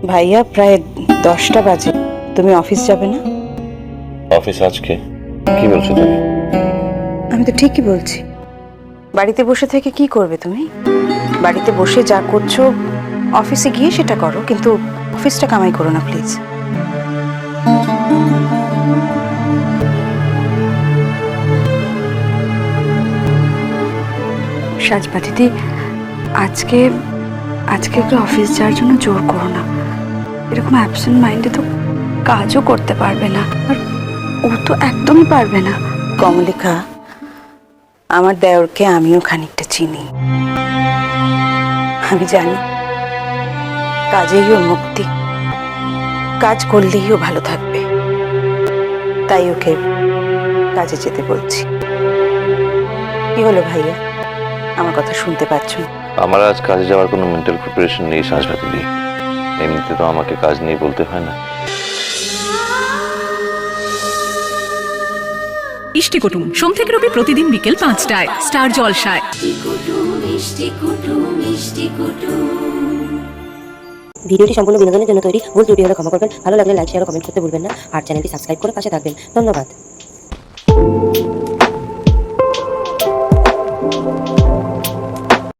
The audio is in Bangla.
ভাইয়া প্রায় 10টা বাজে, তুমি অফিস যাবে না? অফিস আজকে? কি বলছো তুমি? আমি তো ঠিকই বলছি। বাড়িতে বসে থেকে কি করবে তুমি? বাড়িতে বসে যা করছো অফিসে গিয়ে সেটা করো, কিন্তু অফিসটা কামাই করো না প্লিজ। সাজবা দিদি, আজকে আজকে একটু অফিস যাওয়ার জন্য জোর করো না। এরকম অ্যাবসেন্ট মাইন্ডে তো কাজও করতে পারবে না, আর ও তো একদমই পারবে না। কমলিকা, আমার দেওরকে আমিও খানিকটা চিনি। আমি জানি কাজেই ও মুক্তি, কাজ করলেই ও ভালো থাকবে, তাই ওকে কাজে যেতে বলছি। কি হলো ভাইয়া, আমার কথা শুনতে পাচ্ছ না? আমার আজ কাজে যাওয়ার কোনো মেন্টাল প্রিপারেশন নেই সাজবা দিদি। এমনিতে তো আমাকে কাজ নিয়ে বলতে হয় না। ইষ্টি কুটুম সোম থেকে রবি প্রতিদিন বিকেল 5টায় স্টার জলসায়। ভিডিওটি সম্পূর্ণ বিনোদনের জন্য তৈরি, ভুল ত্রুটি হলে ক্ষমা করবেন। ভালো লাগলে লাইক, শেয়ার ও কমেন্ট করতে ভুলবেন না। আর চ্যানেলটি সাবস্ক্রাইব করে পাশে থাকবেন। ধন্যবাদ।